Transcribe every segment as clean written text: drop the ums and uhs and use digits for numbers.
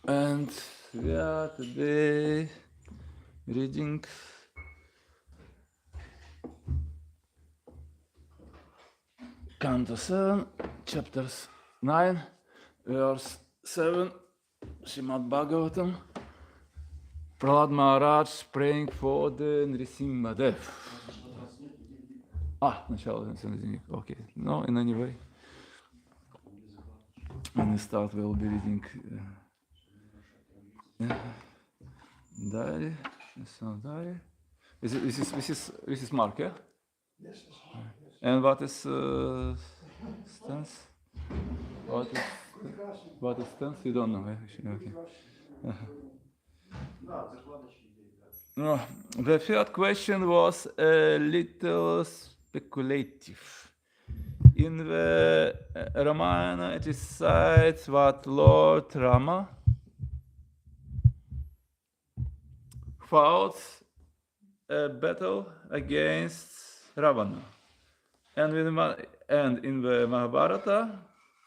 And we are today reading Canto 7, chapters 9, verse 7, Srimad Bhagavatam, Prahlad Maharaj praying for the Nrisimhadev. Начало Nrisimhadev. Okay, no, in any way. When we start, we'll be reading diary. So diary. This is Mark, yeah? Yes. And what is stance? What is stance? You don't know, actually. Okay. No, the third question was a little speculative. In the Ramayana, it is said that Lord Rama fought a battle against Ravana. And in the Mahabharata,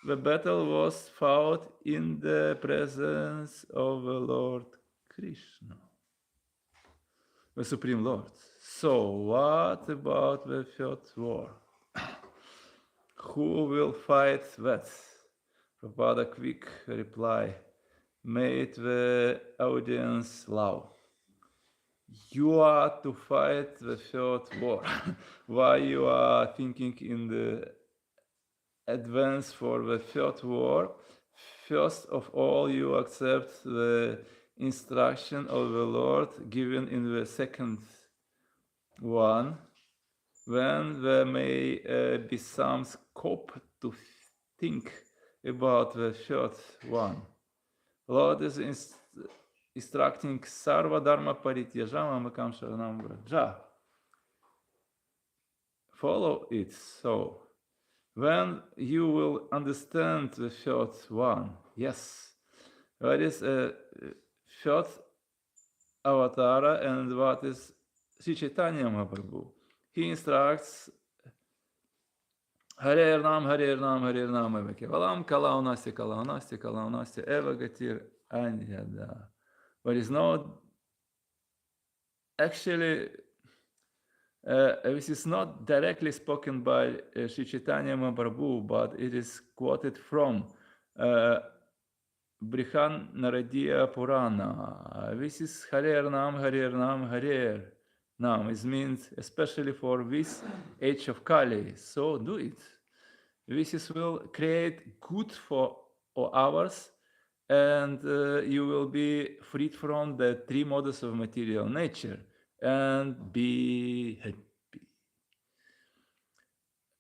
the battle was fought in the presence of the Lord Krishna, the Supreme Lord. So, what about the third war? Who will fight that? Prabhupada quick reply made the audience laugh. You are to fight the third war. Why you are thinking in the advance for the third war? First of all, you accept the instruction of the Lord given in the second one, when there may be some scope to think about the third one. Lord is instructing Sarva Dharma Parityajam Amakam Sharanam Vraja. Follow it. So, when you will understand the third one, yes, there is a third avatara, and what is Sri Chaitanya Mahaprabhu. He instructs Hare Nam, Hare Nam, Hare Nam, Eva Kevalam, Kalaunasya, Kalaunasya, Kalaunasya, Eva Gatir Anyada. There is no, actually, this is not directly spoken by Sri Chaitanya Mahaprabhu, but it is quoted from Brihan Naradiya Purana. This is Hare Nam, Hare Nam, Hare Nam. It means especially for this age of Kali. So do it. This will create good for ours, and you will be freed from the three modes of material nature and be happy.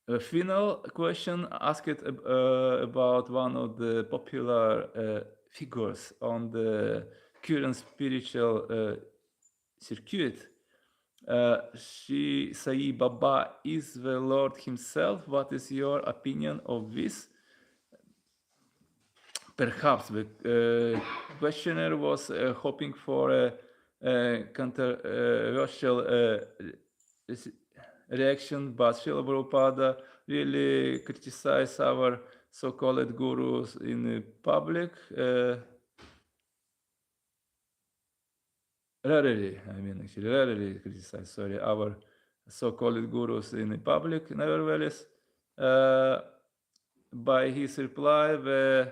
A final question asked about one of the popular figures on the current spiritual circuit. Shri Sai Baba is the Lord himself. What is your opinion of this? Perhaps the questioner was hoping for a controversial reaction, but Srila Prabhupada really criticized our so-called gurus in public. Rarely criticize, our so-called gurus in public. Nevertheless, by his reply, the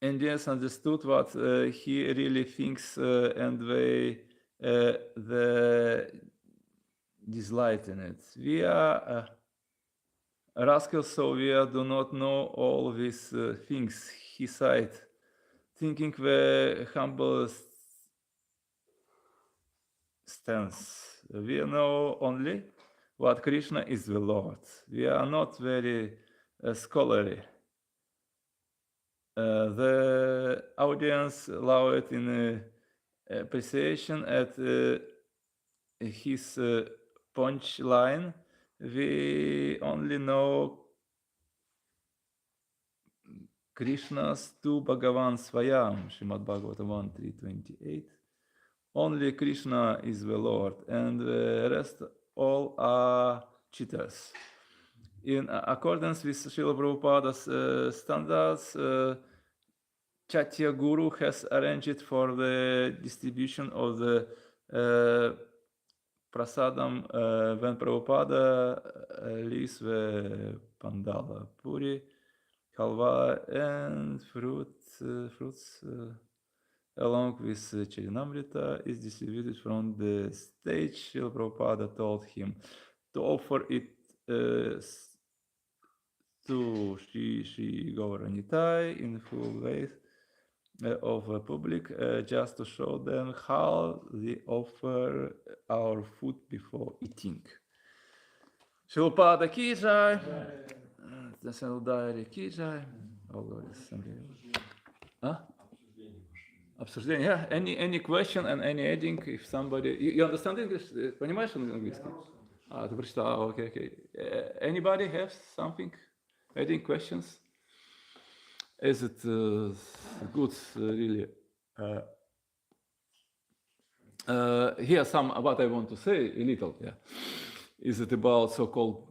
Indians understood what he really thinks, and they disliked in it. We are rascals, so we do not know all these things. He said, thinking the humble stance. We know only what Krishna is the Lord. We are not very scholarly. The audience allowed in appreciation at his punchline. We only know Krishna's tu Bhagavan Swayam, Srimad Bhagavatam 1.3.28. Only Krishna is the Lord, and the rest all are cheaters. In accordance with Srila Prabhupada's standards, Chatya Guru has arranged for the distribution of the prasadam when Prabhupada leaves the pandala. Puri, halwa, and fruits along with Charinamrita is distributed from the stage. Srila Prabhupada told him to offer it to Sri Gauranitai in full ways of public, just to show them how we offer our food before eating. Shilpada ki jai, National Diary ki jai. Huh? Обсуждение. Yeah. Any question and any adding, if somebody... You understand English? Понимаешь английский? Ты прочитал. Okay. Anybody have something? Adding questions? Is it good, really? Here some what I want to say a little. Yeah, is it about so-called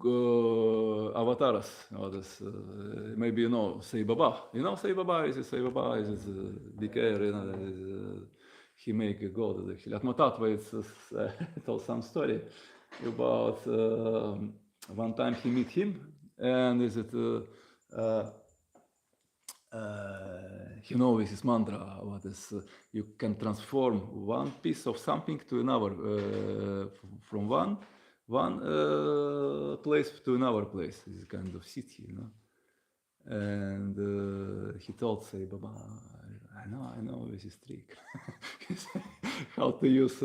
avatars? Maybe you know Sai Baba. You know Sai Baba? Is it Sai Baba? Is it DK? He make a god actually. Atmatatva told some story about one time he meet him, and is it he knows his mantra. What is you can transform one piece of something to another, from one place to another place. It's kind of city, you know. And he told Sai Baba, I know this is trick. How to use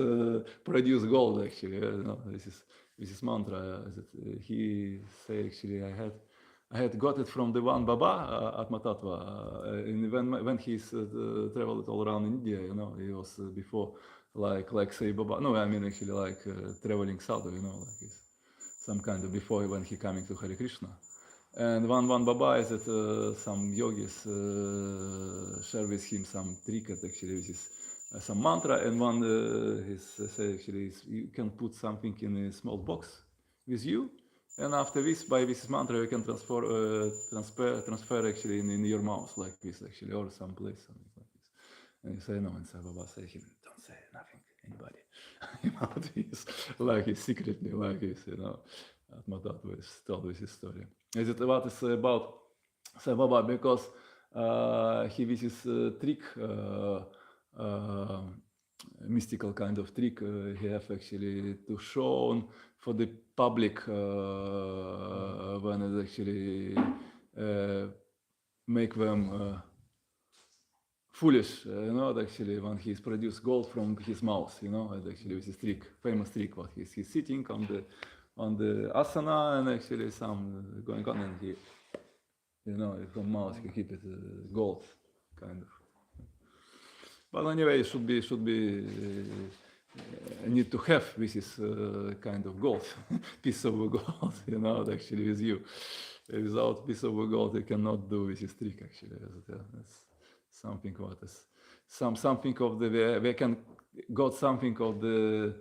produce gold actually. You know, this is mantra. He say actually I had got it from the one Baba Atmatatva. When he's traveled all around India, you know, he was before like Sai Baba. No, I mean actually like traveling sadhu, you know, like some kind of before when he coming to Hare Krishna. And one Baba is that some yogis share with him some trick actually, which is some mantra, and one is say actually is you can put something in a small box with you. And after this, by this mantra, you can transfer actually in your mouth like this actually, or someplace, something like this. And you say no, and Sai Baba say him, don't say nothing, anybody. About this, like he secretly, like this, you know. Atmatatva is told this story. Is it what is about Sai Baba? Because he with his trick, mystical kind of trick, he have actually to show for the public when it actually make them foolish, you know, actually when he's produced gold from his mouth, you know, and actually with his trick, famous trick, what he's sitting on the asana and actually some going on, and he, you know, from mouth he keep it gold, kind of. But anyway, should be need to have this kind of gold, piece of gold, you know, actually with you. Without piece of gold, you cannot do this trick actually. That's something what is something of the we can got something of the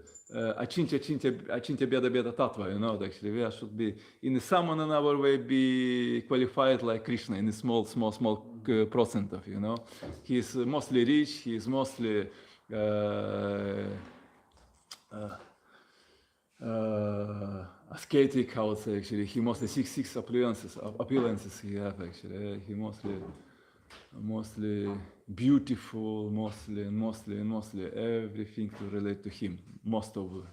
achintya beda tattva, you know, actually we should be in some another way be qualified like Krishna in a small percent of, you know. He is mostly rich, he is mostly ascetic, I would say actually. He mostly six appearances he have actually. He mostly beautiful, mostly everything to relate to him. Most of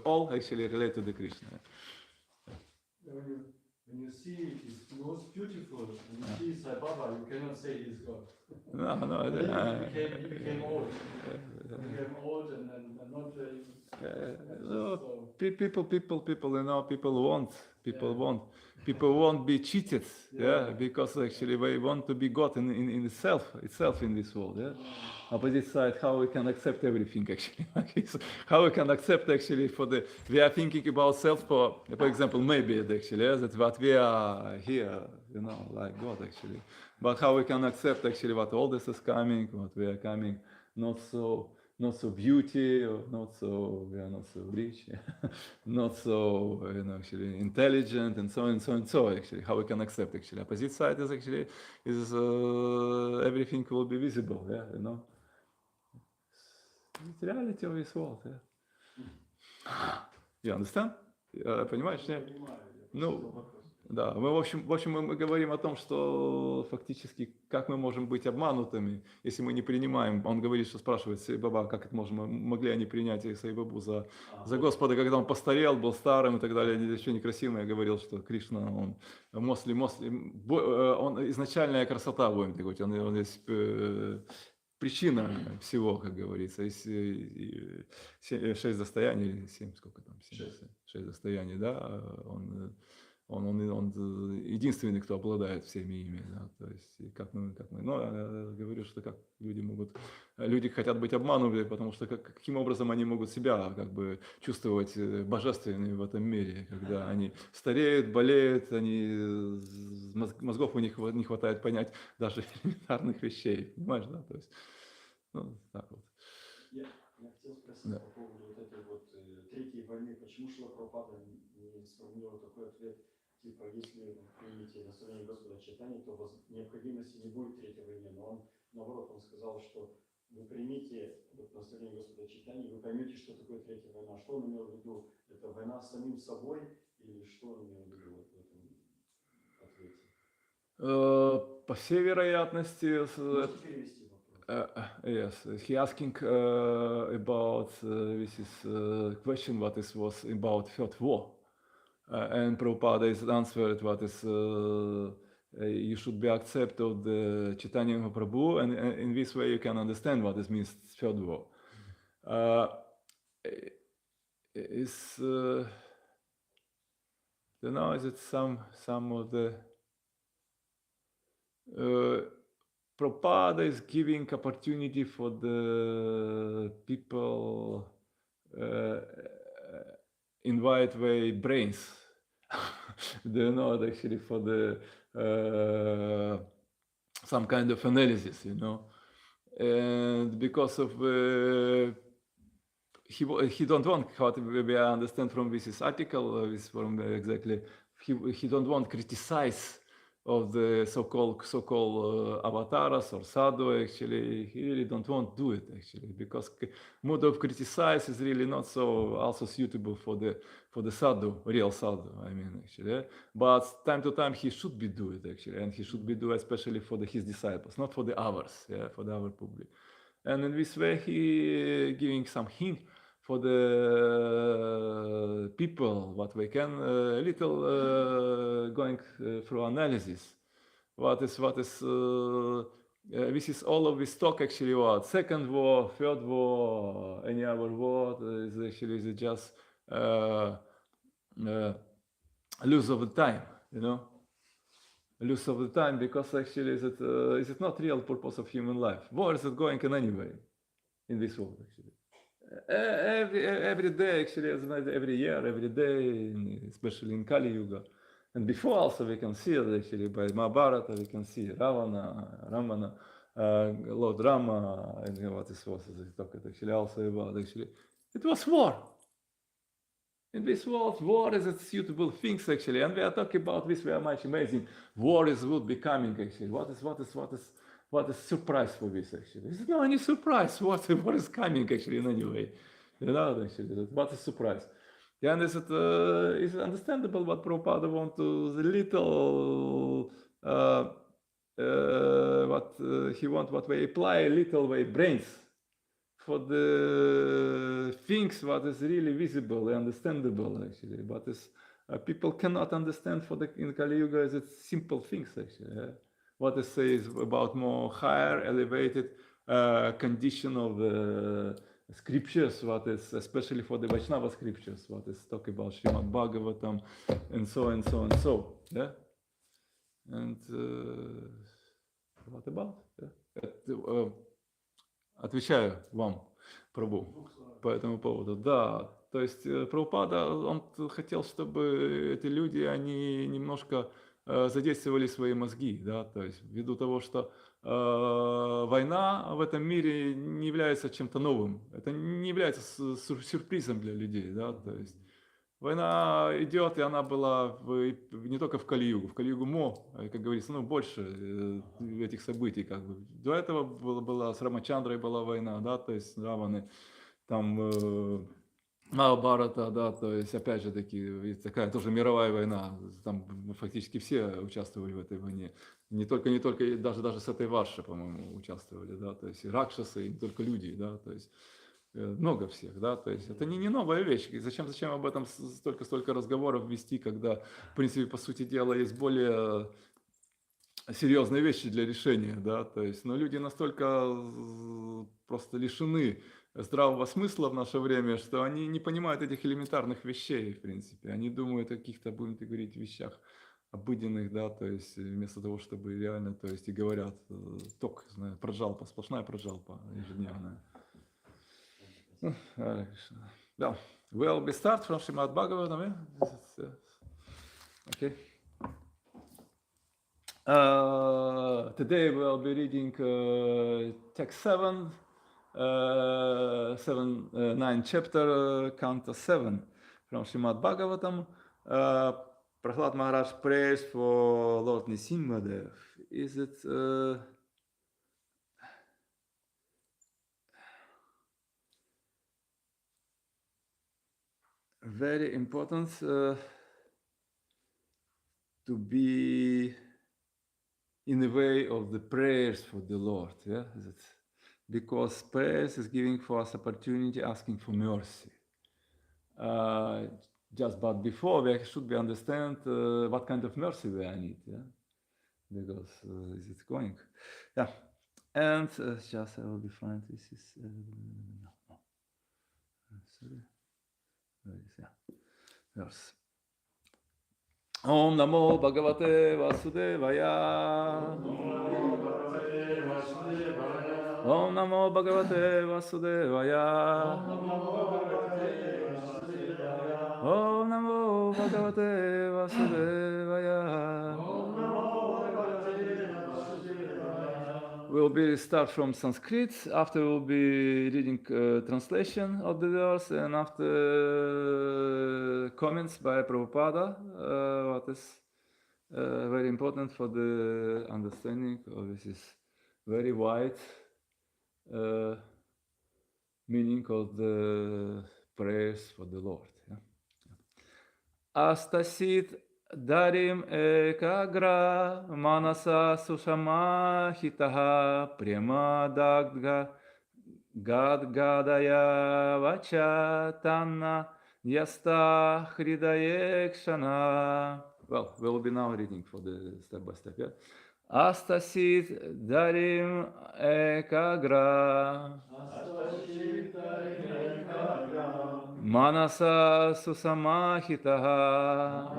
all actually relate to the Krishna. When you see he's most beautiful, when you see Sai Baba, you cannot say he's God. No. He became old. He became old and not very. People, you know, people won't be cheated, because actually they want to be God in itself in this world, Opposite side, how we can accept everything actually, how we can accept actually we are thinking about self for example, maybe actually, that what we are here, you know, like God actually, but how we can accept actually what all this is coming, what we are coming, not so not so beauty, or not so, we are not so rich, not so, actually intelligent, and so and so and so. Actually, how we can accept actually opposite side is actually is everything will be visible. Yeah, it's reality of this world. Yeah. You understand? Понимаешь, нет? Ну, да, мы, в общем, мы говорим о том, что фактически, как мы можем быть обманутыми, если мы не принимаем. Он говорит, что спрашивает Баба, как это могли они принять Бабу за Господа, когда он постарел, был старым и так далее, еще некрасивым. Я говорил, что Кришна, он он изначальная красота, будем так говорить, он есть причина всего, как говорится. Есть 6 достояний, или 7, сколько там? 6 достояний, да, он единственный, кто обладает всеми ими, да, то есть как мы, но я говорю, что как люди хотят быть обмануты, потому что каким образом они могут себя как бы чувствовать божественными в этом мире, когда они стареют, болеют, мозгов у них не хватает понять даже элементарных вещей, понимаешь, да, то есть, так вот. Я хотел спросить по поводу вот этой вот третьей войны, почему Шрила Прабхупада не сформулировал такой ответ, типа, если вы примете наставление Господа Чайтаньи, то необходимости не будет третьей войны, но он, наоборот, он сказал, что вы примите наставление Господа Чайтаньи, вы поймете, что такое третья война. Что он имел в виду? Это война с самим собой или что он имел в виду в этом ответе? По всей вероятности, Можете перевести? yes, he asking about this is question what is was about third war, and Prabhupada is answered what is you should be accept of the Chaitanya Mahaprabhu, and in this way you can understand what this means third war. Is don't know, is it some of the Prabhupada is giving opportunity for the people in right way brains. They're not actually for the some kind of analysis, and because of he don't want what we understand from this article, from exactly he don't want criticize of the so-called avatars or sadhu. Actually, he really don't want to do it actually, because mode of criticize is really not so also suitable for the sadhu, real sadhu. I mean, actually, but time to time he should be do it actually, and he should be do especially for his disciples, not for the others, for the other public. And in this way, he giving some hint for the people what we can little going through analysis. What is this is all of this talk actually what second war, third war, any other war is actually is just lose of the time, lose of the time, because actually is it not real purpose of human life? Where is it going in any way in this world actually? Every day actually, every year, every day, especially in Kali Yuga, and before also we can see it actually by Mahabharata. We can see Ramana, Lord Rama, and what this was talking actually also about actually. It was war. In this world, war is a suitable things actually, and we are talking about this very much amazing. War is would be coming actually. What is surprise for this actually? It's not any surprise. What is coming actually in any way? Actually, what is surprise? And is it understandable what Prabhupada want to the little he want what we apply a little way brains for the things what is really visible and understandable actually, but is people cannot understand for the in Kali Yuga is it simple things actually. What it says about more higher elevated condition of the scriptures, what is especially for the Vaishnava scriptures, what is talk about Srimad Bhagavatam and so and so and so, and what about? Отвечаю вам, Прабху, по этому поводу. Да, то есть Прабхупада, он хотел, чтобы эти люди, они немножко задействовали свои мозги, да, то есть ввиду того, что война в этом мире не является чем-то новым, это не является сюрпризом для людей, да, то есть война идет, и она была не только в Кали-югу Мо, как говорится, ну, больше этих событий, как бы. До этого была с Рамачандрой была война, да, то есть Раваны, там Махабхарата, да, то есть, опять же таки, такая тоже мировая война, там фактически все участвовали в этой войне, не только, и даже с этой Варши, по-моему, участвовали, да, то есть и ракшасы, и не только люди, да, то есть много всех, да, то есть это не новая вещь. И зачем об этом столько разговоров вести, когда, в принципе, по сути дела, есть более серьезные вещи для решения, да, то есть, но люди настолько просто лишены здравого смысла в наше время, что они не понимают этих элементарных вещей, в принципе. Они думают о каких-то, будем так говорить, вещах обыденных, да, то есть вместо того, чтобы реально, то есть и говорят, ток, знаю, проджалпа, сплошная проджалпа ежедневная. Hare Krishna. Well, we start from Srimad Bhagavatam. Yeah? Okay. Today we'll be reading text 7, 9 chapter, canto 7 from Srimad Bhagavatam. Prahlad Maharaj prays for Lord Nisimhadev. Is it very important to be in the way of the prayers for the Lord, yeah? Because prayers is giving for us opportunity, asking for mercy. But before we should understand what kind of mercy we need, yeah? Because is it going? Yeah. And just I will define this is no. Sorry. Yeah. Verse. Om Namo Bhagavate Vasudevaya. Om Namo Bhagavate Vasudevaya. Om Namo Bhagavate Vasudevaya. We'll be start from Sanskrit. After we'll be reading translation of the verse, and after comments by Prabhupada, what is very important for the understanding of this very wide meaning of the prayers for the Lord. Yeah? Astasit darim ekagra manasa susamahitaha prema dagga gadgadaya vacha tanna yasta hridayekshana. Well, we'll be now reading for the step by step. Yeah? Astasit darim ekagra manasa susamahitaha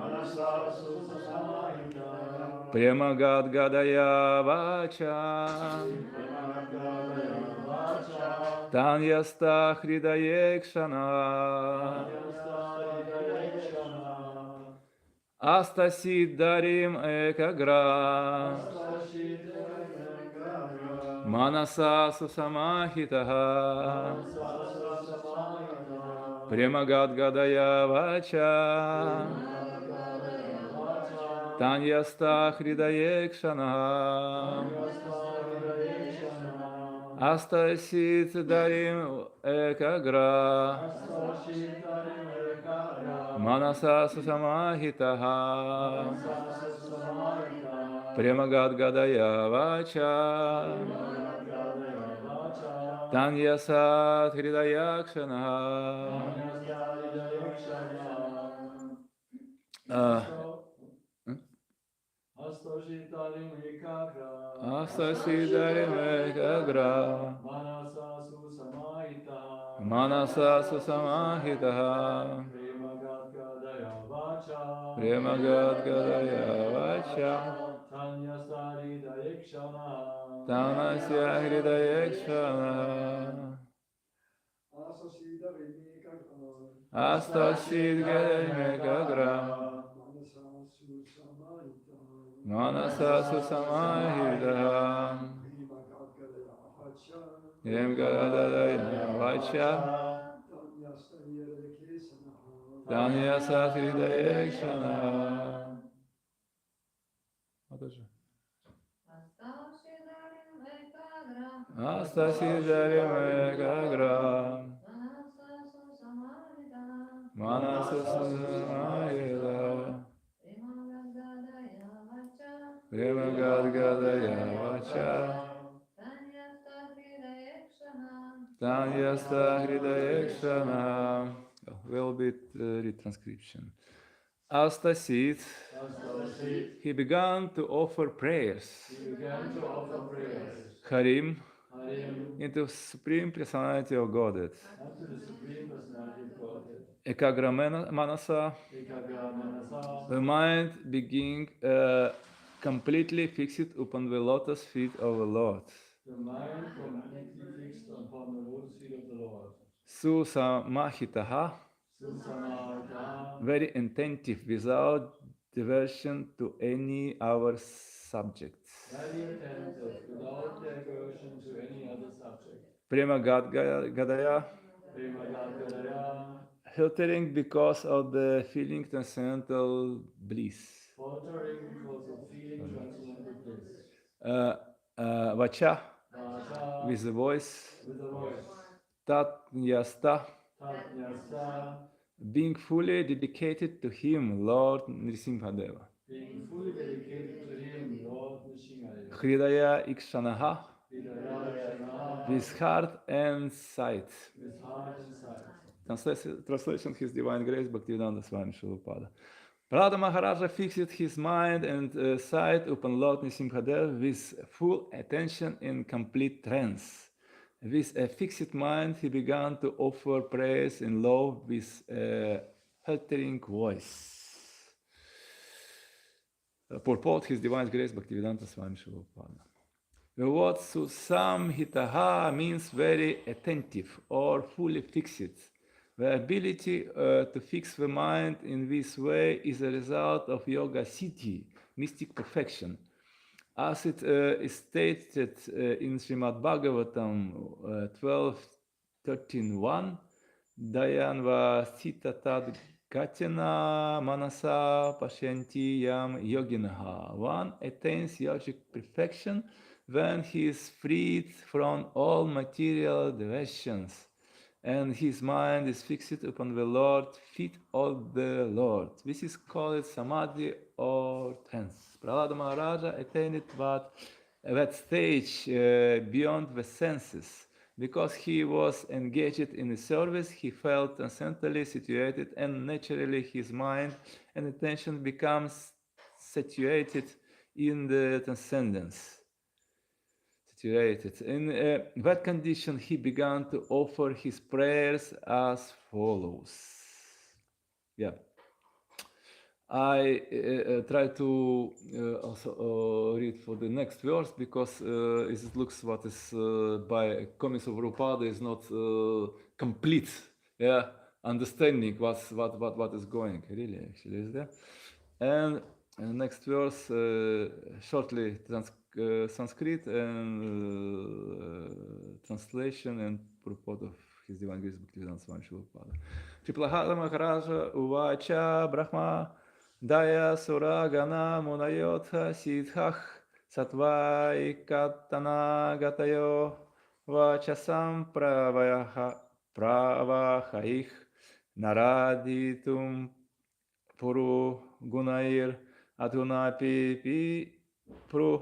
prema gadgadaya vacha tanyasta hridayekshana. Astasit darim ekagra manasa susamahitaha prema gadgadaya vacha tanyasta hridayekshana. Astasit darim ekagra manasa susamahitaha prema gadgadaya vacha tanyasa hridayakshana. Astasidarim ekagra manasa susamahitaha prema gadgadaya vacha tanasya hridayekshana. Astasid darim ekagra Manasa Susamahidam Yem Garadayana Vacha Danya Sathridayekshana. Вот же. Астасидарим Экаграм Манаса Самаида Према Гадгадая Вача Таньяста Хридаекшана. Will be retranscription. Astasit, he began to offer prayers. Harim, into Supreme Personality of Godhead. Ekagra Manasa, the mind being completely fixed upon the lotus feet of the Lord. The mind completely fixed upon the lotus feet of the Lord. Susamahitaha, very attentive without diversion to any other subjects. Very attentive without diversion to any other subject. Prema Gadaya, filtering because of the feeling transcendental bliss. Faltering because of feeling transcendental bliss. Vacha, with the voice. Tatnyasta, being fully dedicated to him, Lord Nrisimhadeva. Being fully dedicated to him, Lord Nrisimhadeva. Hridaya Ikshanaha, with heart and sight. With heart and sight. Translation His Divine Grace, Bhaktivedanta Swami Srila. Prahlada Maharaja fixed his mind and sight upon Lord Nrisimhadev with full attention in complete trance. With a fixed mind, he began to offer praise in love with a faltering voice. Purport His Divine Grace, Bhaktivedanta Swami Srila. The word Susamhitaha means very attentive or fully fixed. The ability to fix the mind in this way is a result of yoga siddhi, mystic perfection. As it is stated in Srimad Bhagavatam 12.13.1, Dayanva Sitatad Gatyana Manasa Pashyanti Yam Yoginaha. One attains yogic perfection when he is freed from all material diversions, and his mind is fixed upon the Lord, feet of the Lord. This is called Samadhi or trance. Prahlada Maharaja attained that stage beyond the senses. Because he was engaged in the service, he felt transcendently situated, and naturally his mind and attention becomes situated in the transcendence. In that condition, he began to offer his prayers as follows. Yeah. I try to also read for the next verse because it looks what is by comments of Rupada is not complete. Yeah, understanding what is going really actually is there. And next verse shortly Sanskrit and translation and purport of His Divine Grace Bhaktivedanta Swami Srila Prabhupada. Triplahara Maharaja Uvacha Brahma Daya Suragana Munayotha Siddhach Satvaikatana Gatayo Vachasam Pravahaich Naraditum Puru Gunair Adhunapi Pi Pru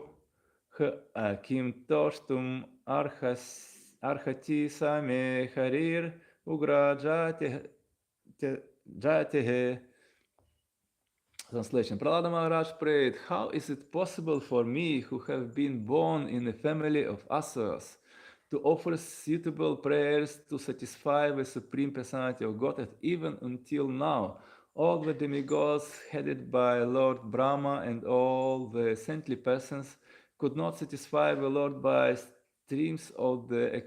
Kim Toshtum Arhati Same Harir Ugra Jatihe. Translation. Prahlada Maharaj prayed, how is it possible for me, who have been born in a family of asuras, to offer suitable prayers to satisfy the Supreme Personality of Godhead even until now? All the demigods headed by Lord Brahma and all the saintly persons could not satisfy the Lord by streams of the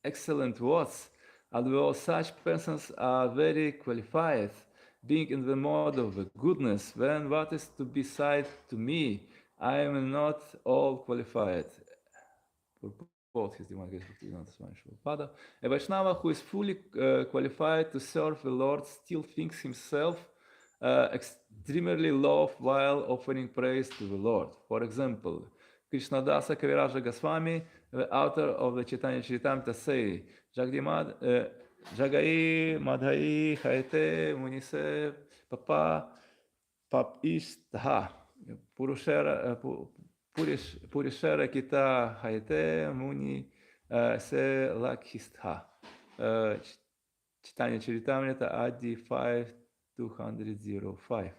excellent words, although such persons are very qualified. being in the mode of goodness, when what is to be said to me, I am not all qualified. Purport his divine grace Father. A Vaishnava who is fully qualified to serve the Lord still thinks himself extremely low while offering praise to the Lord. For example, Krishnadasa Kaviraja Goswami, the author of the Chaitanya Charitamrita, say, Jagai Madhai Haite Munise Papa Pap Ishtha Purushara Purishara Kita Haite Muni Se Lakhistha. Chaitanya Charitamrita Adi 5.205.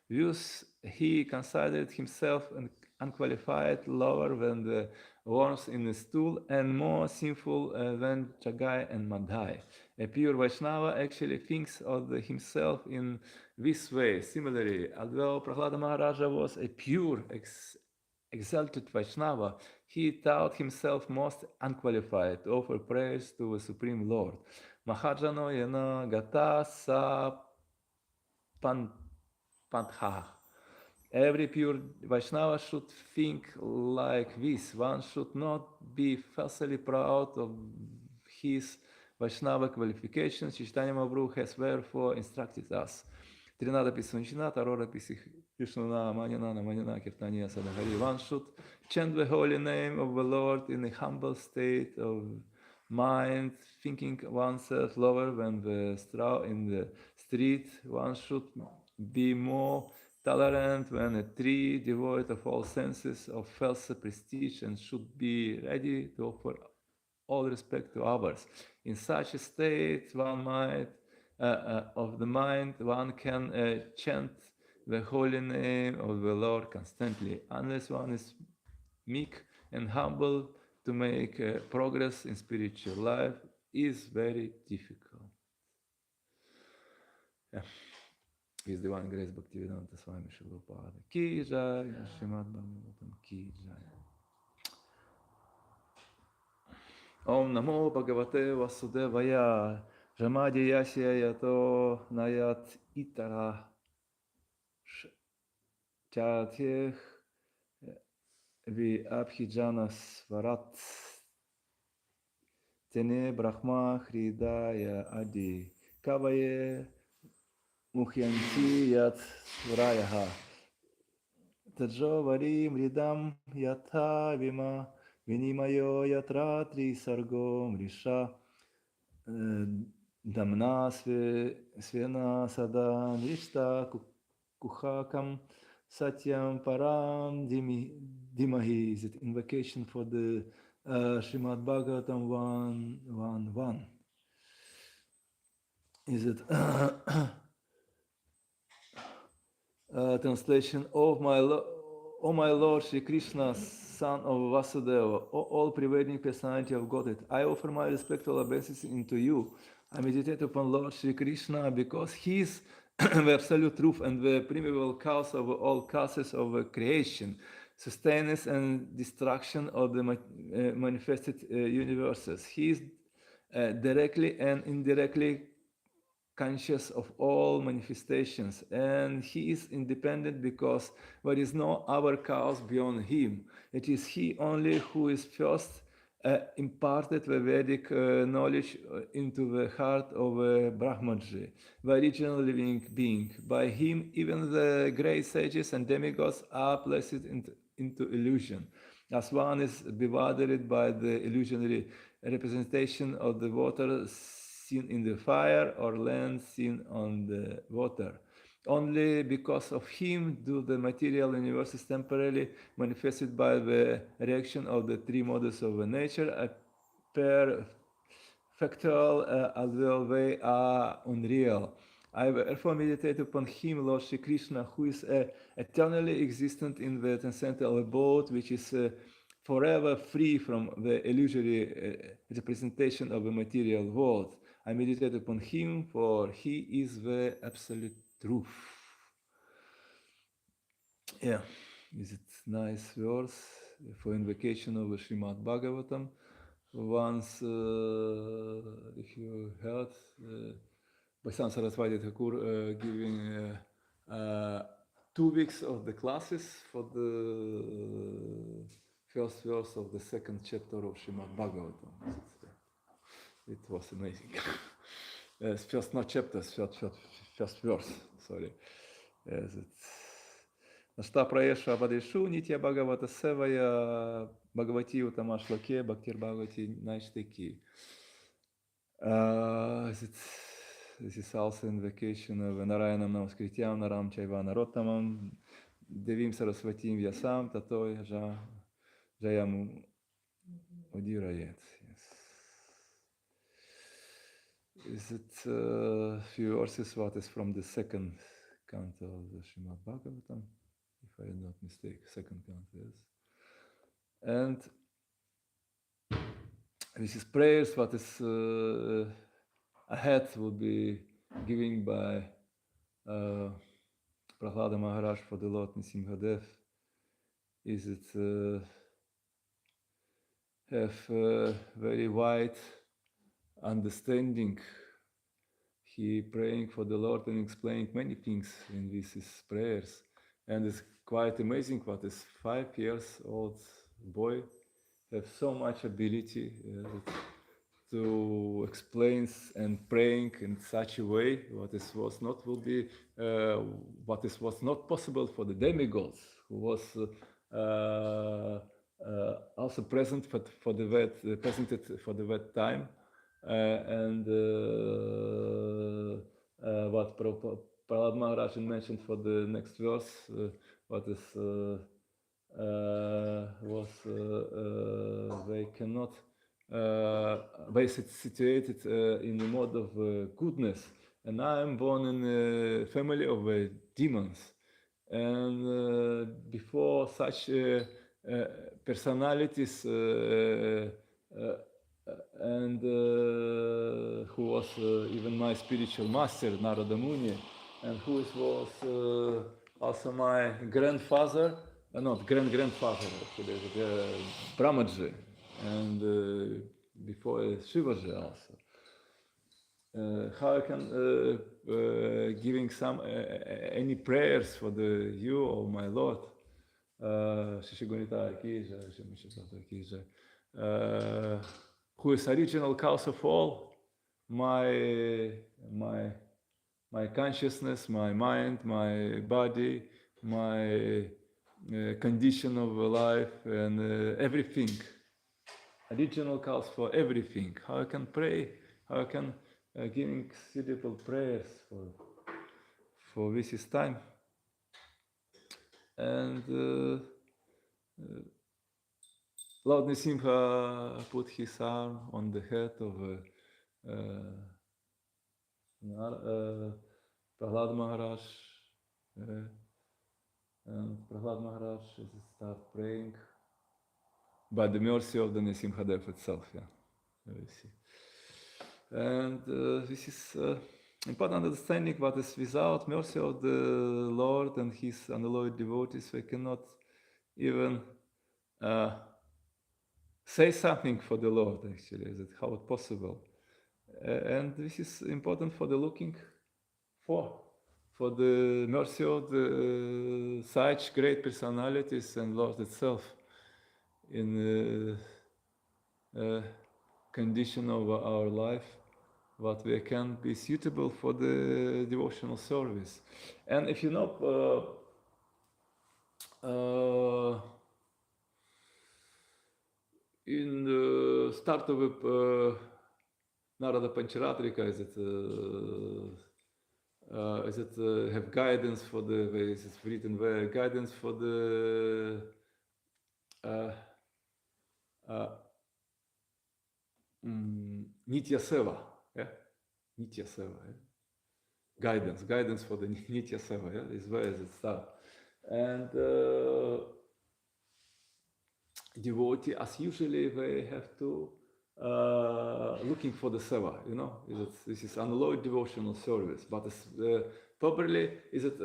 Thus, he considered himself unqualified, lower than the worms in the stool, and more sinful than Jagai and Madhai. A pure Vaishnava actually thinks of himself in this way. Similarly, although Prahlada Maharaja was a pure, exalted Vaishnava, he thought himself most unqualified to offer praise to the Supreme Lord. Mahajano yana gata sa pantha. Every pure Vaishnava should think like this. One should not be falsely proud of his Vaishnava qualifications. Chaitanya Mahaprabhu has therefore instructed us. Тринада Писунчина, Тарора Пишнуна, Манина, Manina, Kirtania, Sadhari. One should chant the holy name of the Lord in a humble state of mind, thinking oneself lower than the straw in the street. One should be more tolerant than a tree, devoid of all senses of false prestige, and should be ready to offer all respect to others. In such a state, of the mind, one can chant the holy name of the Lord constantly. Unless one is meek and humble, to make progress in spiritual life is very difficult. Yeah. His Divine Grace Bhaktivedanta Swami Srila Prabhupada Ki Jai, Srimad Bhagavatam Ki Jai. Om Namo Bhagavate Vasudevaya Ramadhyasya Yato Nayat Itara Chatyeh Vi Abhijana Svarat Tene Brahma Hridaya Adi Kavaye Muhyanti Yat Surayaha Tajovari Mridam Yatha Vima Vinimayo Yatra Trisargo Mrisha Damna Svena Sada Nishta Kuhakam Satyam Param Dimahi. Is it invocation for the Srimad Bhagavatam 1.1.1? Is it translation of O my Lord Shri Krishna, Son of Vasudeva, O all-pervading personality of Godhead, I offer my respectful obeisances into you. I meditate upon Lord Shri Krishna because He is the absolute truth and the primeval cause of all causes of creation, sustenance and destruction of the manifested universes. He is directly and indirectly conscious of all manifestations, and he is independent because there is no other cause beyond him. It is he only who is first imparted the Vedic knowledge into the heart of Brahmaji, the original living being. By him, even the great sages and demigods are placed into illusion, as one is bewildered by the illusionary representation of the water seen in the fire or land seen on the water. Only because of him do the material universes temporarily manifested by the reaction of the three modes of nature appear factual, although they are unreal. I therefore meditate upon him, Lord Shri Krishna, who is eternally existent in the transcendental abode, which is forever free from the illusory representation of the material world. I meditate upon him, for he is the absolute truth. Yeah, is it nice verse for invocation of the Srimad Bhagavatam? Once, if you heard Bhaisan Saraswati Thakur giving 2 weeks of the classes for the first verse of the second chapter of Srimad Bhagavatam. It was amazing. First, not chapters, first verse, sorry. Нашта праеша Бадишу, Нитья Бхагавата Севая, Бхагавати Утама Шлаке, Бхактир Бхагавати Найштеки. This is also invocation of Narayanam Namaskrityam, Naram Chaivana Rottamam, Devim Sarasvatim Vyasam, Tato Jayam Udirayet. Is it few verses what is from the second canto of the Srimad Bhagavatam, if I am not mistaken, second canto, yes. And this is prayers what is ahead will be giving by Prahlada Maharaj for the Lord Nrsimhadev. Is it have very wide understanding. He praying for the Lord and explaining many things in these prayers. And it's quite amazing what this 5 years old boy have so much ability to explain and praying in such a way what was not possible for the demigods who was also present presented for the that time. And what Prahlad Maharaj mentioned for the next verse, what is was they cannot they situated in the mode of goodness, and I am born in a family of demons, and before such personalities and who was even my spiritual master, Narada Muni, and who was also my grandfather, not grandfather, actually, Brahmaji, and before Shivaji also. How I can giving some any prayers for you, oh my Lord, Shishigurita Akija, Shimishata Akija, who is original cause of all, my consciousness, my mind, my body, my condition of life, and everything. Original cause for everything. How I can pray, how I can giving suitable prayers for this is time. And Lord Nrsimha put his arm on the head of Prahlad Maharaj, and Prahlad Maharaj start praying by the mercy of the Nrsimhadev itself. Yeah, you see. And this is important understanding what is without mercy of the Lord and his unalloyed devotees, we cannot even say something for the Lord, actually. Is it how it possible? And this is important for the looking for the mercy of the such great personalities and Lord itself in condition of our life, what we can be suitable for the devotional service. And if you know, in the start of Narada Pancharatrika, is it have guidance for the way it's written where guidance for the Nitya Seva, yeah? Nitya Seva, yeah? Guidance for the Nitya Seva, yeah? Is where it starts. And devotee, as usually, they have to looking for the seva, you know, this is unalloyed devotional service, but probably is it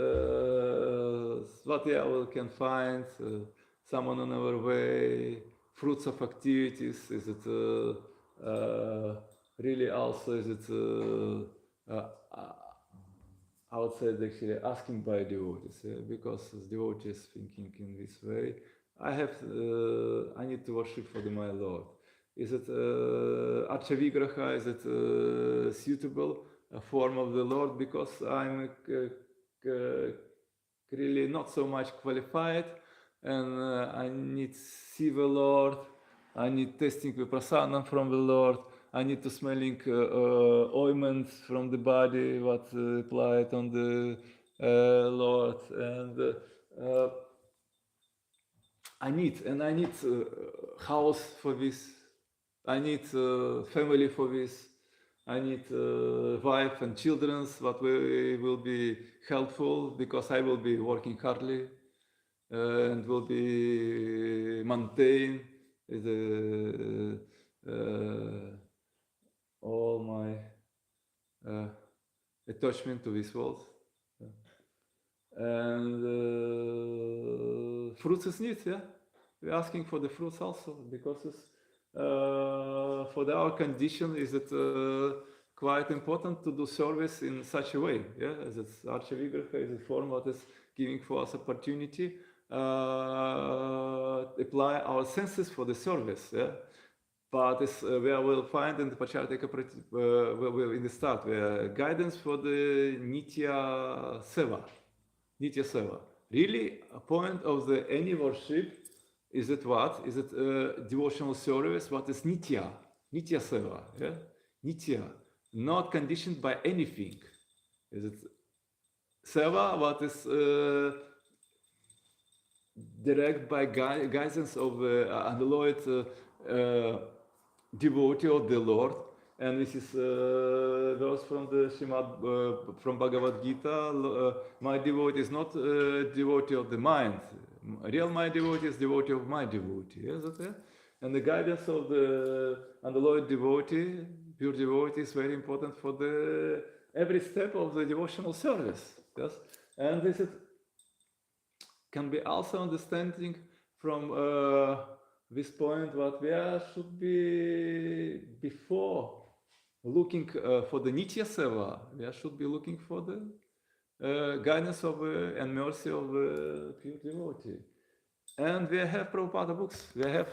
what we can find someone on our way, fruits of activities, is it really also, is it outside actually asking by devotees, because as devotees thinking in this way, I need to worship for my Lord. Is it Archa Vigraha? Is it suitable form of the Lord? Because I'm really not so much qualified, and I need see the Lord. I need testing the prasadam from the Lord. I need to smelling ointments from the body what applied on the Lord, and I need house for this. I need family for this. I need wife and children. What will be helpful because I will be working hardly and will be maintain the all my attachment to this world. And fruits is need, yeah. We're asking for the fruits also because it's, for our condition is it quite important to do service in such a way, yeah. As it's Archa Vigraha is a form that is giving for us opportunity apply our senses for the service, yeah. But it's where we'll find in the Pacharya in the start where guidance for the Nitya Seva. Nitya Seva. Really, a point of the any worship is it what? Is it devotional service? What is Nitya? Nitya Seva. Yeah? Nitya. Not conditioned by anything. Is it Seva? What is direct by guidance of unalloyed devotee of the Lord. And this is verse from the Srimad, from Bhagavad Gita. My devotee is not devotee of the mind. Real my devotee is devotee of my devotee. Yes, okay? And the guidance of the unalloyed devotee, pure devotee, is very important for the every step of the devotional service. Yes, and this is, can be also understanding from this point what we should be before looking for the Nitya Seva, we should be looking for the guidance of and mercy of pure devotee. And we have Prabhupada books. We have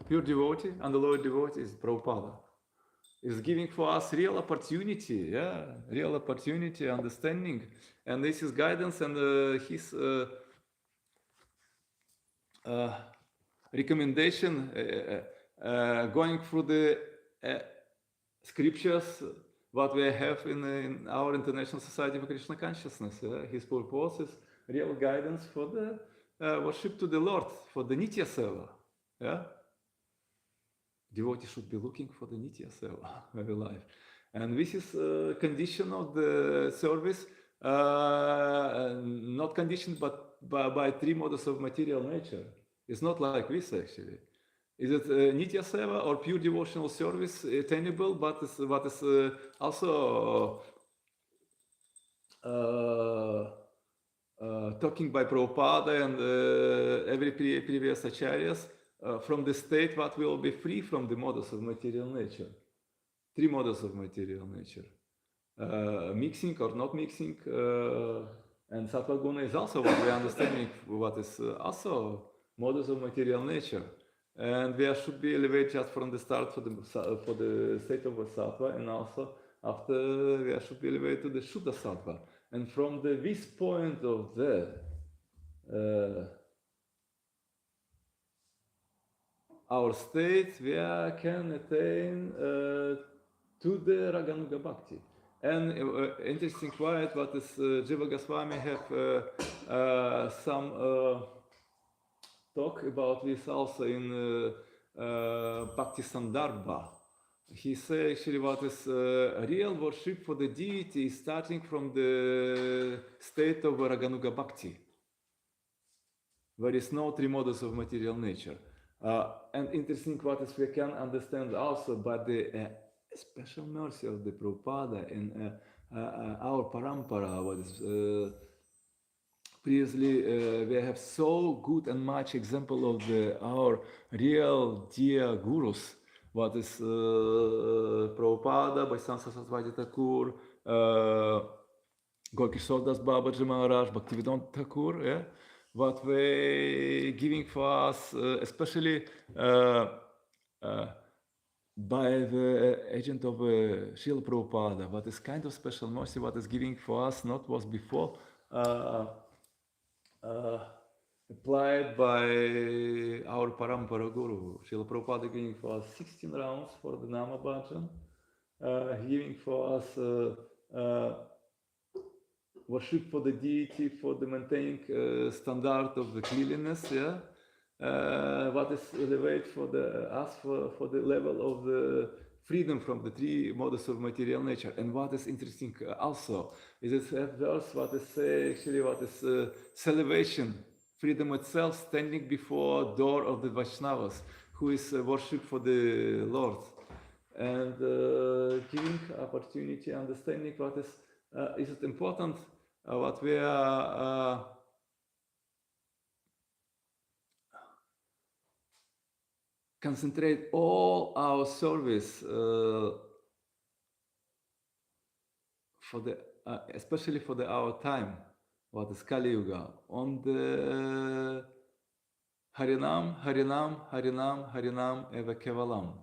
pure devotee and the Lord devotee is Prabhupada. Is giving for us real opportunity, yeah, real opportunity, understanding, and this is guidance and his recommendation going through the scriptures what we have in our International Society for Krishna Consciousness. His purpose is real guidance for the worship to the Lord, for the Nitya Seva. Yeah? Devotee should be looking for the Nitya Seva every life. And this is condition of the service, not conditioned but by three modes of material nature. It's not like this actually. Is it Nitya Seva or pure devotional service attainable, but what is also talking by Prabhupada and every previous acharyas from the state what will be free from the modes of material nature. Three modes of material nature. Mixing or not mixing, and Sattva Guna is also what we are understanding, what is also modes of material nature. And we should be elevated just from the start for the state of the Sattva, and also after we should be elevated to the Shuddha Sattva. And from this point of our state, we can attain to the Raganuga Bhakti. And interesting quite what is Jiva Goswami have some talk about this also in Bhakti Sandarbha. He says actually what is real worship for the deity is starting from the state of Raganuga Bhakti. There is no three modes of material nature. And interesting what is we can understand also by the special mercy of the Prabhupada in our parampara, what is previously we have so good and much example of our real dear gurus, what is Prabhupada, Bhaisan Saraswati Thakur, Gorky Sodas Babaji Maharaj, Bhaktivedanta Thakur, yeah, what they giving for us, especially by the agent of Srila Prabhupada, what is kind of special mercy, what is giving for us, not was before applied by our Parampara Guru. Srila Prabhupada giving for us 16 rounds for the Nama Bhajan, giving for us worship for the deity, for the maintaining standard of the cleanliness, yeah. What is elevate for the us for the level of the freedom from the three modes of material nature. And what is interesting also is it verse what is actually what is salvation, freedom itself, standing before door of the Vaishnavas, who is worship for the Lord, and giving opportunity, understanding what is it important, what we are concentrate all our service for the especially for the our time, what is Kali Yuga, on the Harinam, Harinam, Harinam, Harinam Eva Kevalam.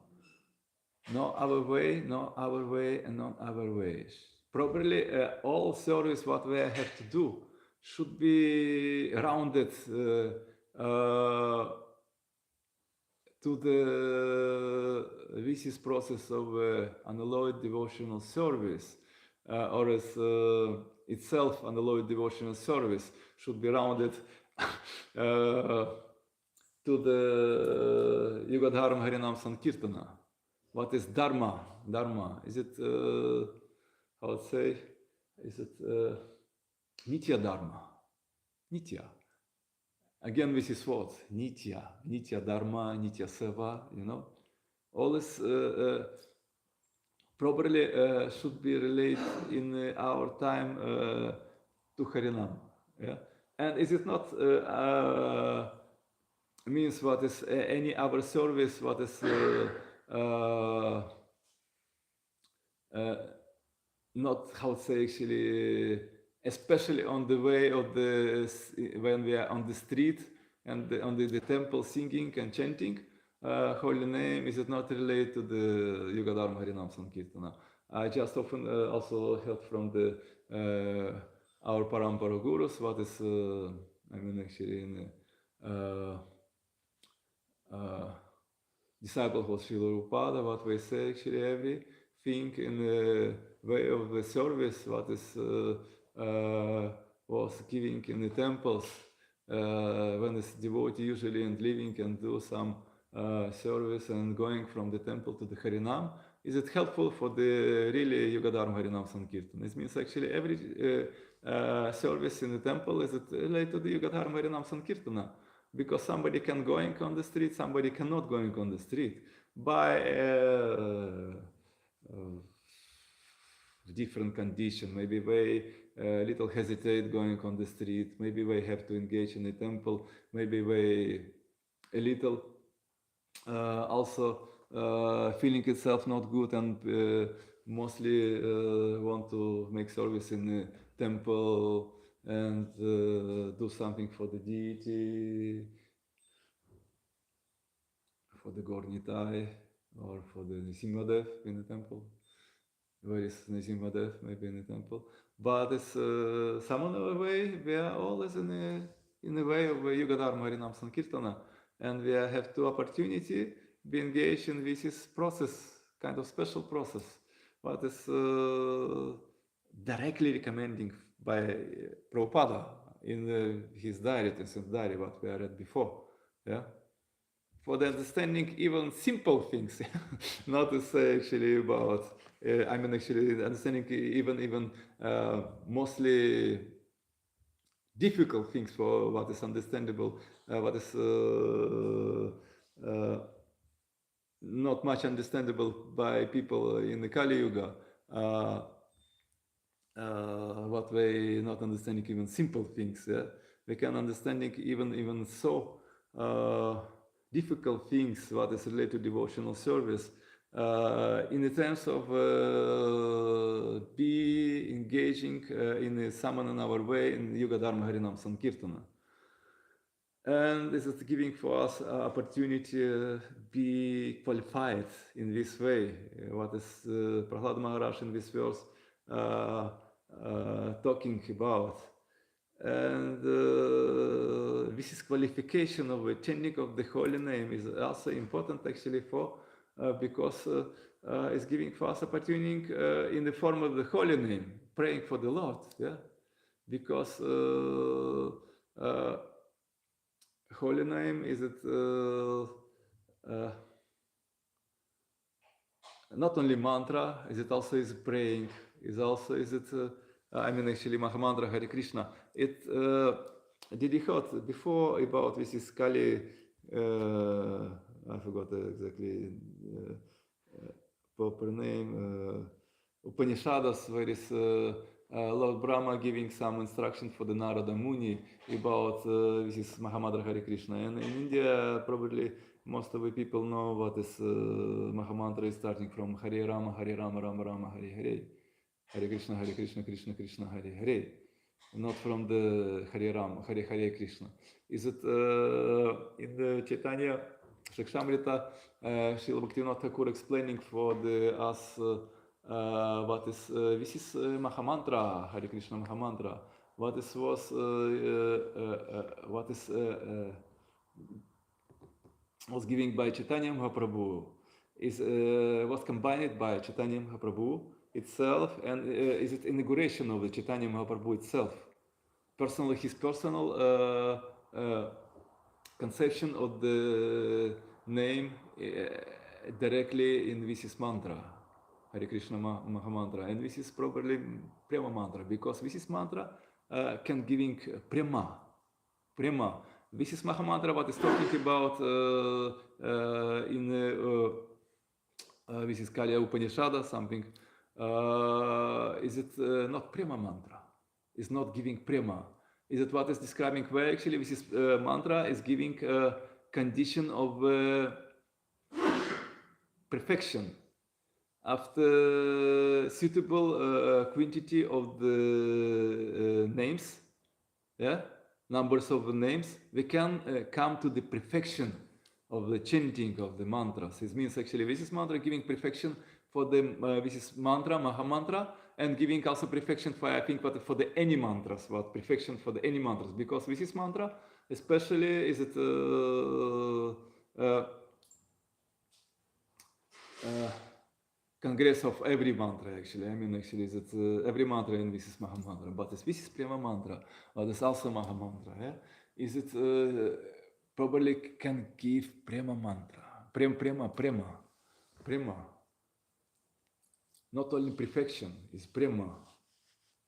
No other way, no other way, and not other ways. Probably all service what we have to do should be rounded to this is process of unalloyed devotional service, or as itself unalloyed devotional service should be rounded to the Yuga Dharma Harinam Sankirtana. What is Dharma? Dharma, is it, how to say, is it Nitya Dharma? Nitya. Again, this is what? Nitya. Nitya Dharma, Nitya Seva, you know. All this probably should be related in our time to Harinam. Yeah? And is it not means what is any other service, what is not how to say actually, especially on the way of the when we are on the street and on the temple singing and chanting holy name, is it not related to the Yuga Dharma Harinam Sankirtana? I just often also heard from the our Parampara Gurus what is I mean actually in disciple of Srila Prabhupada, what we say actually everything in the way of the service, what is was giving in the temples when it's devotee usually and living and do some service and going from the temple to the Harinam. Is it helpful for the really Yuga Dharma Harinam Sankirtan? It means actually every service in the temple is it related to the Yuga Dharma Harinam Sankirtana. Because somebody can going on the street, somebody cannot going on the street by different condition. Maybe they little hesitate going on the street. Maybe they have to engage in the temple. Maybe they a little also feeling itself not good and mostly want to make service in the temple and do something for the deity, for the Gornitai, or for the Nisimhadev in the temple. Where is Nisimhadev? Maybe in the temple. But it's some other way, we are always in the way of Yuga Dharma Harinam Sankirtana. And we have two opportunity be engaged in this process, kind of special process, what is directly recommending by Prabhupada in his diary, Tencent diary, what we read before, yeah, for the understanding even simple things, not to say actually about. I mean, actually understanding even mostly difficult things for what is understandable, what is not much understandable by people in the Kali Yuga. What they not understanding even simple things, yeah? They can understanding even so difficult things what is related to devotional service in the terms of be engaging in the Samanana our way in Yuga Dharma Harinam Sankirtana. And this is giving for us opportunity to be qualified in this way. What is Prahlad Maharaj in this verse talking about? And this is qualification of the chanting of the holy name is also important actually for because it's giving for us opportunity in the form of the holy name, praying for the Lord, yeah, because holy name is it not only mantra, is it also is praying, is also is it I mean actually Mahamantra Hare Krishna. It did you heard before about this is Kali I forgot exactly proper name Upanishads where is Lord Brahma giving some instruction for the Narada Muni about this is Mahamantra Hare Krishna, and in India probably most of the people know what is Mahamantra is starting from Hare Rama, Rama Rama, Hare Hare, Hare Krishna, Krishna Krishna, Hare Hare, not from the Hare Rama, Hare Hare Krishna. Is it in the Chaitanya Shakshamrita, Srila Bhaktivinoda Thakur explaining for the us what is this is Mahamantra, Hare Krishna Mahamantra. What is was what is was given by Chaitanya Mahaprabhu is was combined by Chaitanya Mahaprabhu itself, and is it inauguration of the Chaitanya Mahaprabhu itself, personally his personal conception of the name directly in this is mantra, Hare Krishna Mahamantra, and this is probably Prema mantra because this is mantra can giving Prema. This is Mahamantra what is talking about in this is Kali Upanishad something. Is it not Prema mantra? Is not giving Prema. Is it what is describing where actually this is mantra is giving a condition of perfection after suitable quantity of the names, yeah, numbers of the names, we can come to the perfection of the chanting of the mantras. It means actually this is mantra giving perfection for the this is mantra, Mahamantra, and giving also perfection for I think what for the any mantras, what perfection for the any mantras, because this is mantra, especially is it congress of every mantra actually. I mean actually is it every mantra in this is Mahamantra, but this is Prema mantra, but it's also Mahamantra. Yeah? Is it probably can give Prema mantra, Prema. Not only perfection is Prema,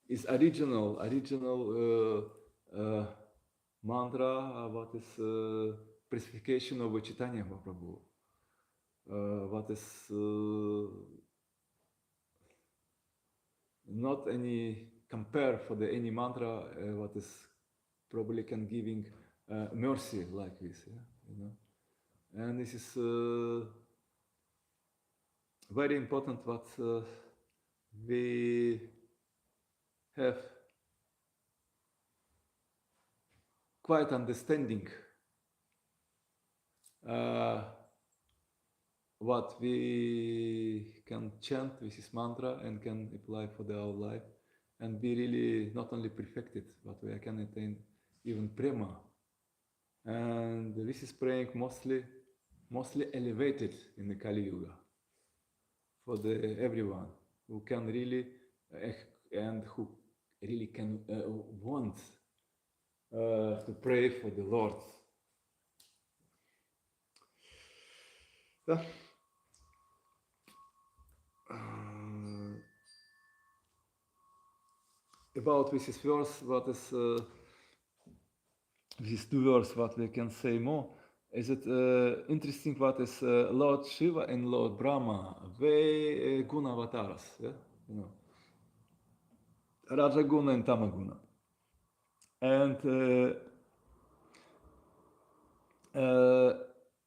is original mantra. What is personification of Chaitanya Mahaprabhu? What is not any compare for the any mantra what is probably can giving mercy like this, yeah? You know, and this is very important what we have quite understanding what we can chant with this mantra and can apply for our life and be really not only perfected, but we can attain even Prema. And this is praying mostly elevated in the Kali Yuga for the everyone who can really and who really can want to pray for the Lord. About this verse, what is these two verses, what we can say more? Is it interesting what is Lord Shiva and Lord Brahma, they guna avatars, yeah? You know, Rajaguna and Tamaguna. And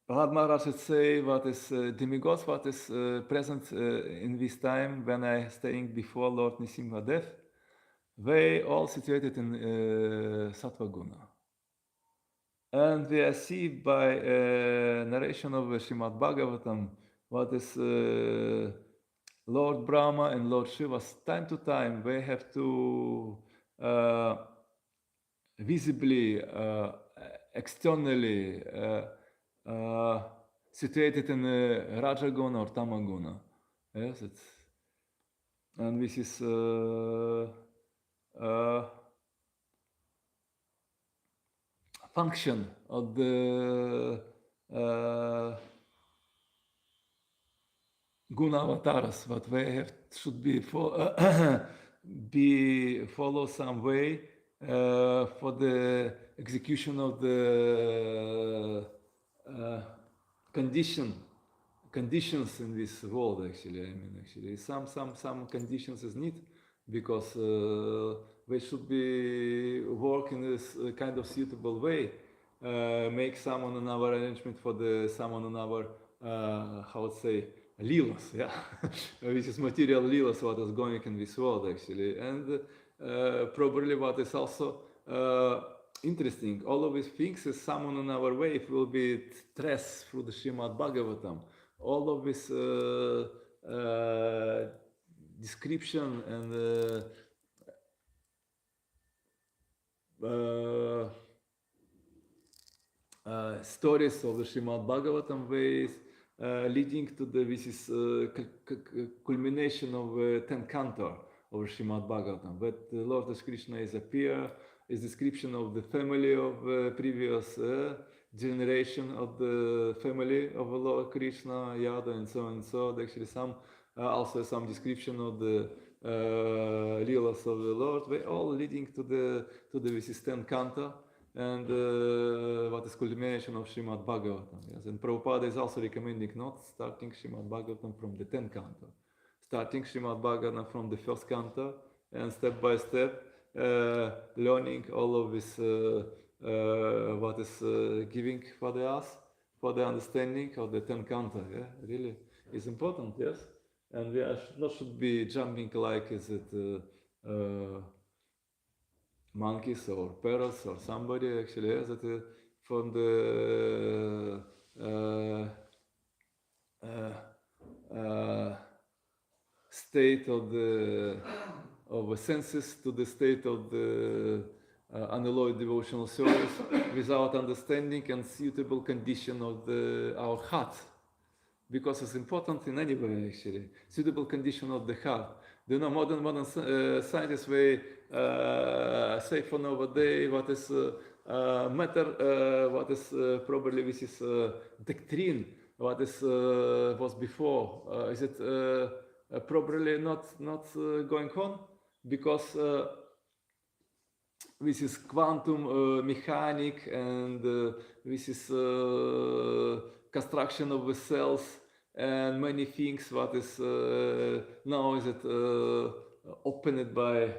Prahlad Maharaj should say what is demigods, what is present in this time when I staying before Lord Nisimhadev, they all situated in Sattva Guna. And we see by narration of Srimad Bhagavatam what is Lord Brahma and Lord Shiva, time to time, they have to visibly, externally situated in Rajaguna or Tamaguna. Yes, it's, and this is function of the guna avatars, what they have should be be follow some way for the execution of the conditions in this world. Actually, I mean, actually, some conditions is need because they should be work in this kind of suitable way. Make some on another arrangement for the some on another how to say lilas, yeah, which is material lilas what is going in this world actually, and probably what is also interesting. All of these things is some on our way it will be stressed through the Srimad Bhagavatam. All of this description and stories of the Srimad Bhagavatam ways leading to the this is culmination of 10th canto of Srimad Bhagavatam. But Lord Krishna is appear, is description of the family of previous generation of the family of Lord Krishna, Yada, and so on and so. Actually, some also some description of the Leelas of the Lord. They all leading to the this is 10th canto. And what is culmination of Srimad Bhagavatam. Yes, and Prabhupada is also recommending not starting Srimad Bhagavatam from the 10th canto, starting Srimad Bhagavatam from the first canto, and step by step learning all of this what is giving for the us, for the understanding of the 10th canto. Yeah, really is important. Yes, and we are not should be jumping like is it. Monkeys or parrots or somebody actually that from the state of the senses to the state of the unalloyed devotional service without understanding and suitable condition of our heart, because it's important in any way actually, suitable condition of the heart. You know, modern scientists they say for nowadays what is matter, what is probably this is doctrine, what is was before. Is it probably not going on because this is quantum mechanic and this is construction of the cells and many things what is now is it opened by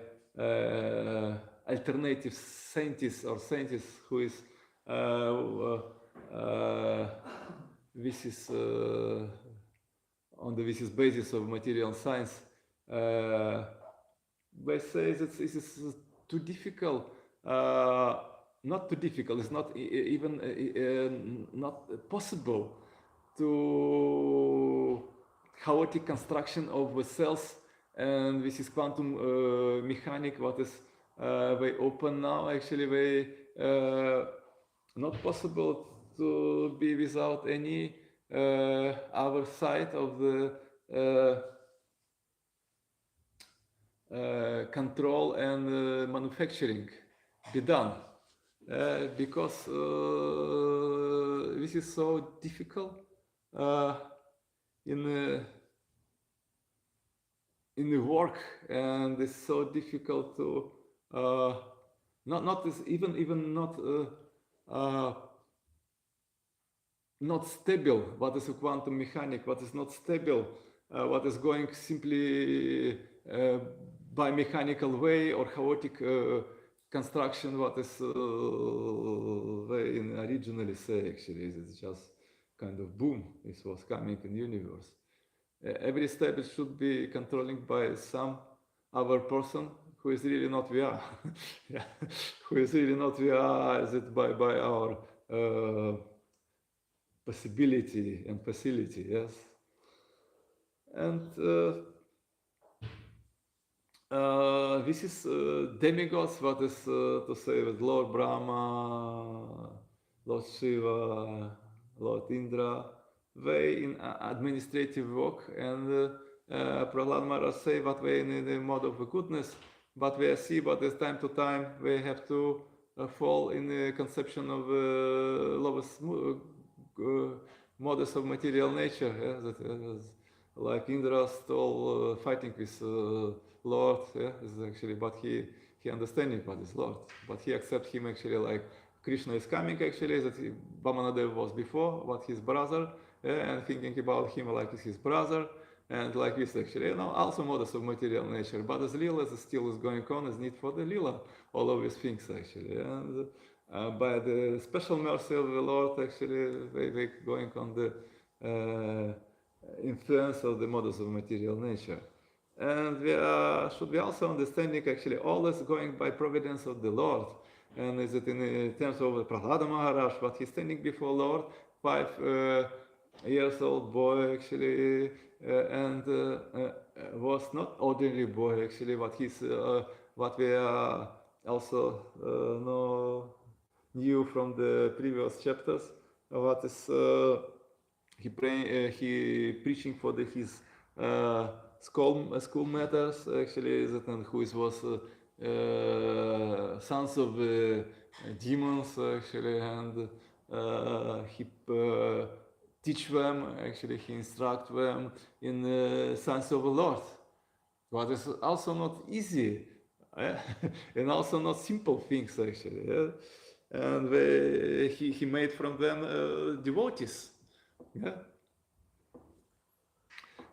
alternative scientists or scientists who is this is on the this is basis of material science. They say that this is too difficult. Not too difficult. It's not even not possible to chaotic construction of the cells, and this is quantum mechanic. What is they open now? Actually, they not possible to be without any other side of the control and manufacturing be done because this is so difficult in the work, and it's so difficult to not even not stable. What is a quantum mechanic? What is not stable? What is going simply by mechanical way or chaotic construction? What is they originally say actually is just kind of boom this was coming in the universe. Every step should be controlling by some other person who is really not we are. Yeah. Who is really not we are, is it by our possibility and facility, yes. And this is demigods, what is to say with Lord Brahma, Lord Shiva, Lord Indra, they in administrative work, and Prahlad Maharaj say that they in the mode of goodness, but we see that as time to time they have to fall in the conception of lowest modes of material nature, yeah, that, like Indra stole fighting with Lord, yeah, is actually, but he understanding what is Lord, but he accept him actually like Krishna is coming actually, that Vamanadev was before, but his brother, yeah, and thinking about him like his brother, and like this actually, also models of material nature, but as Lila as still is going on, is need for the Lila, all of these things actually, and by the special mercy of the Lord actually, they going on the influence of the models of material nature. And we should be also understanding actually always going by providence of the Lord. And is it in terms of Prahlada Maharaj, but he's standing before Lord, 5 years old boy actually, and was not ordinary boy actually, but he's what we also knew from the previous chapters, what is he preaching for his school matters actually, that and who was sons of demons actually, and he teach them actually, he instruct them in sons of the Lord. But it's also not easy, and also not simple things actually. Yeah? And he made from them devotees. Yeah.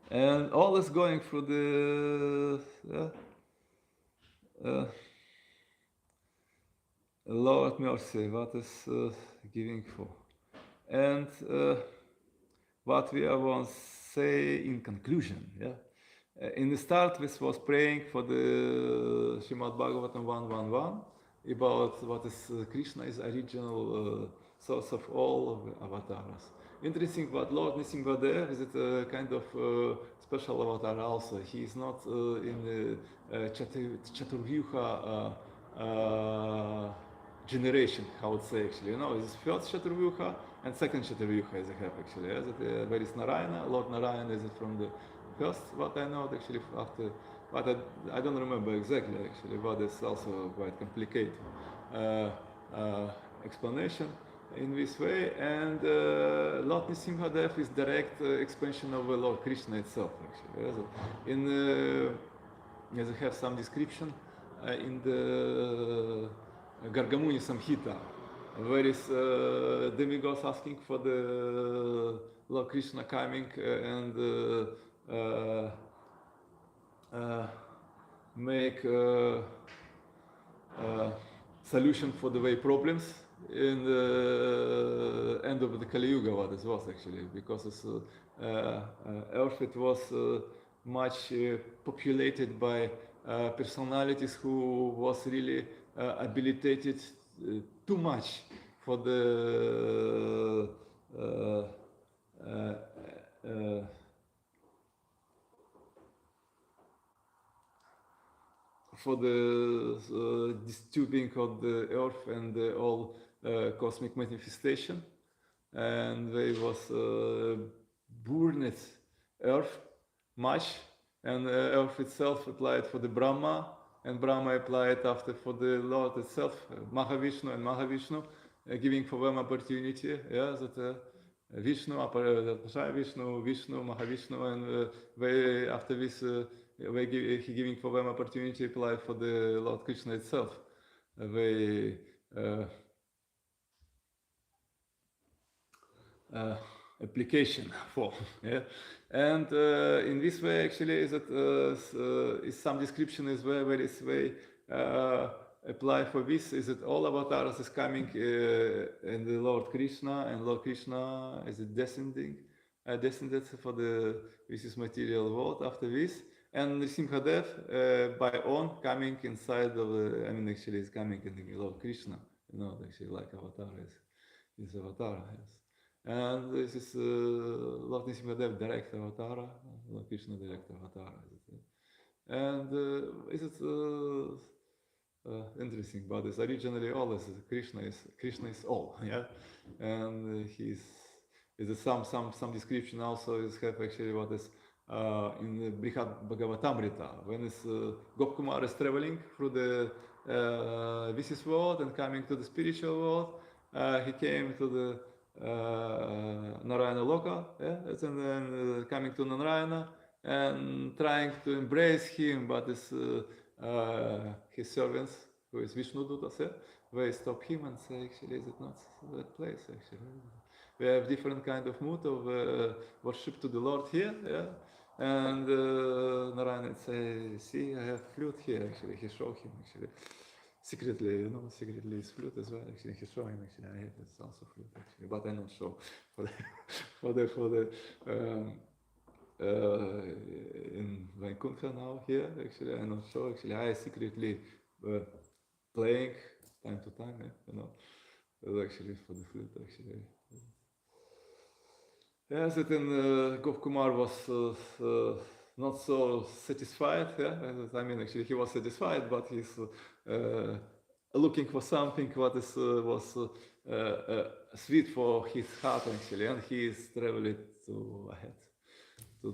And all is going through the Lord mercy, what is giving for. And what we want to say in conclusion, yeah. In the start, this was praying for the Srimad Bhagavatam 1.1.1 about what is Krishna is original source of all of the avatars. Interesting, but Lord Nisimhadev is it a kind of special avatar also. He is not in the Chaturvyuha generation, how would say actually. It's first Chaturvyuha and second Chaturvyuha is a have actually. Yes? There is Narayana, Lord Narayana is from the first, what I know actually after, but I don't remember exactly actually, but it's also quite complicated explanation in this way. And Lord Nisimhadev is direct expansion of Lord Krishna itself actually. As I have some description in the Gargamuni Samhita, where is demigods asking for the Lord Krishna coming and make solution for the way problems in the end of the Kali Yuga, what it was actually, because it's, Earth it was much populated by personalities who was really habilitated too much for the disturbing of the earth and all cosmic manifestation, and they was burned earth much, and earth itself applied for the Brahma, and Brahma applied after for the Lord itself, Mahavishnu and Mahavishnu, giving for them opportunity, yeah, that Vishnu, Vishnu, Mahavishnu, and they after this he giving for them opportunity apply for the Lord Krishna itself. They application for, yeah, and in this way actually is that is some description is where is way apply for this? Is it all avatars is coming in the Lord Krishna, and Lord Krishna is it descended for the this is material world after this, and Simhadev by own coming inside of the, I mean actually is coming in the Lord Krishna, actually like avatar is avatar, yes. And this is Lord Simhadev direct avatar, Lord Krishna direct avatar. And is it interesting about this? Originally, all is Krishna is all, yeah, and he's is some description also is have actually what is in the Brihad Bhagavatamrita when is Gopkumar is traveling through the this world and coming to the spiritual world. He came to the Narayana Loka, yeah, and then coming to Narayana and trying to embrace him, but his servants, who is Vishnu Dutas, yeah, they stop him and say, actually, is it not that place, actually? We have different kind of mood of worship to the Lord here, yeah, and Narayana say, see, I have flute here, actually, he showed him, actually, secretly, secretly his flute as well, actually, he showed him, actually, I have this also flute, actually, but I not show for the in Vancouver now here, actually, I'm not sure, actually, I secretly playing time to time, actually for the flute, actually. Yes, it in Gopkumar was not so satisfied, yeah, I mean, actually, he was satisfied, but he's looking for something what is was sweet for his heart, actually, and he is traveling to ahead to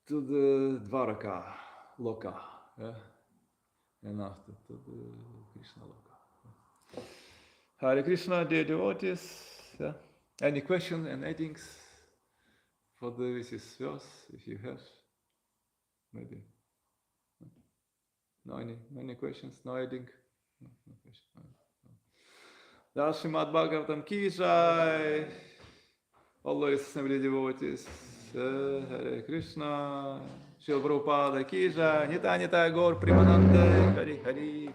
the Dvaraka Loka, yeah? And after to the Krishna Loka. Hare Krishna, dear devotees. Yeah? Any question and addings for this verse, if you have? Maybe. No, any questions? No adding? No question. No. Srimad Bhagavatam ki jai. Always every devotees. Hare Krishna. Shri Prabhupada ki jai. Nitya Gaur Premanande. Hari Hari.